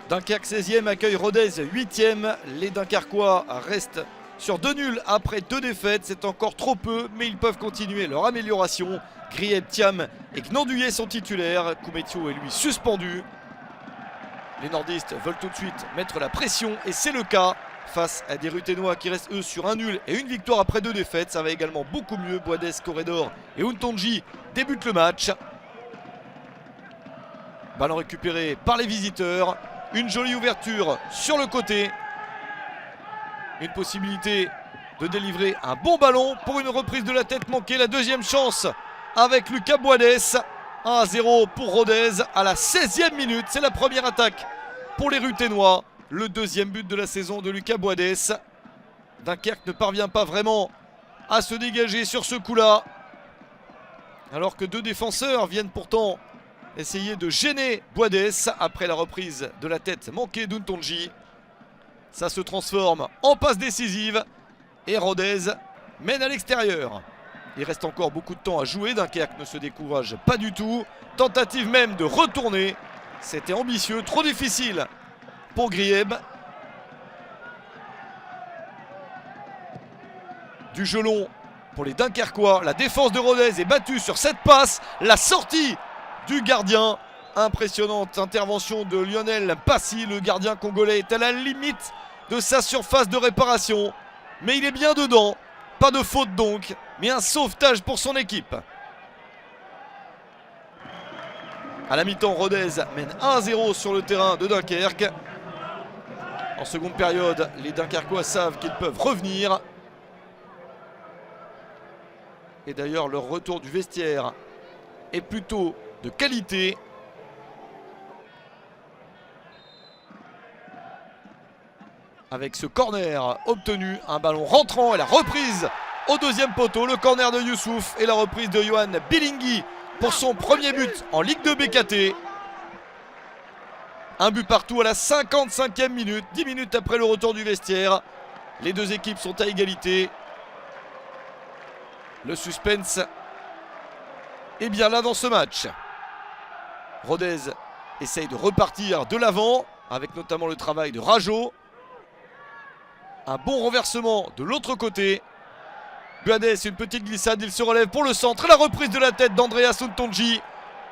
Dunkerque 16e accueille Rodez 8e. Les Dunkerquois restent sur 2 nuls après 2 défaites. C'est encore trop peu, mais ils peuvent continuer leur amélioration. Grieb, Thiam et Gnandouillet sont titulaires. Koumetio est lui suspendu. Les nordistes veulent tout de suite mettre la pression et c'est le cas face à des Ruténois qui restent eux sur un nul et une victoire après 2 défaites. Ça va également beaucoup mieux. Boades, Corredor et Untonji débutent le match. Ballon récupéré par les visiteurs. Une jolie ouverture sur le côté. Une possibilité de délivrer un bon ballon pour une reprise de la tête manquée. La deuxième chance avec Lucas Boades. 1-0 pour Rodez à la 16e minute. C'est la première attaque pour les Ruténois. Le deuxième but de la saison de Lucas Boades. Dunkerque ne parvient pas vraiment à se dégager sur ce coup-là. Alors que 2 défenseurs viennent pourtant essayer de gêner Boades après la reprise de la tête manquée d'Untonji. Ça se transforme en passe décisive et Rodez mène à l'extérieur. Il reste encore beaucoup de temps à jouer. Dunkerque ne se décourage pas du tout. Tentative même de retourner. C'était ambitieux, trop difficile pour Grieb. Du jeu long pour les Dunkerquois. La défense de Rodez est battue sur cette passe. La sortie du gardien. Impressionnante intervention de Lionel Passy. Le gardien congolais est à la limite de sa surface de réparation. Mais il est bien dedans. Pas de faute donc, mais un sauvetage pour son équipe. À la mi-temps, Rodez mène 1-0 sur le terrain de Dunkerque. En seconde période, les Dunkerquois savent qu'ils peuvent revenir. Et d'ailleurs, leur retour du vestiaire est plutôt de qualité. Avec ce corner obtenu, un ballon rentrant et la reprise au deuxième poteau. Le corner de Youssouf et la reprise de Johan Bilingui pour son premier but en Ligue 2 BKT. Un but partout à la 55e minute, 10 minutes après le retour du vestiaire. Les deux équipes sont à égalité. Le suspense est bien là dans ce match. Rodez essaye de repartir de l'avant avec notamment le travail de Rajo. Un bon renversement de l'autre côté. Boades, une petite glissade, il se relève pour le centre. Et la reprise de la tête d'Andreas Untonji.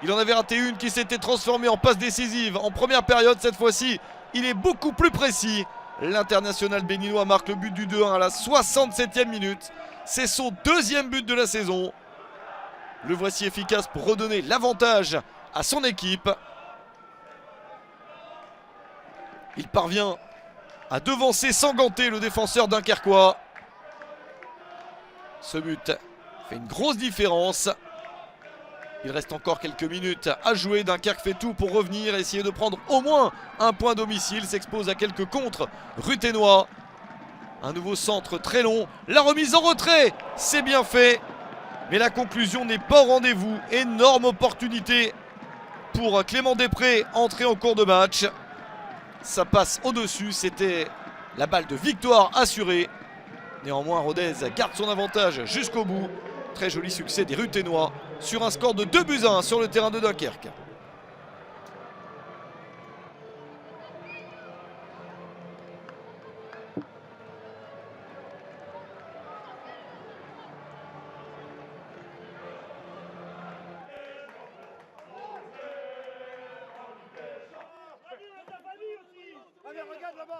Il en avait raté une qui s'était transformée en passe décisive en première période. Cette fois-ci, il est beaucoup plus précis. L'international béninois marque le but du 2-1 à la 67e minute. C'est son deuxième but de la saison. Le voici efficace pour redonner l'avantage à son équipe. Il parvient à devancer sans ganter le défenseur dunkerquois. Ce but fait une grosse différence. Il reste encore quelques minutes à jouer. Dunkerque fait tout pour revenir, essayer de prendre au moins un point à domicile. S'expose à quelques contres ruténois. Un nouveau centre très long. La remise en retrait, c'est bien fait. Mais la conclusion n'est pas au rendez-vous. Énorme opportunité pour Clément Després, entré en cours de match. Ça passe au-dessus, c'était la balle de victoire assurée. Néanmoins, Rodez garde son avantage jusqu'au bout. Très joli succès des Ruténois sur un score de 2-1 sur le terrain de Dunkerque. Allez, regarde là-bas.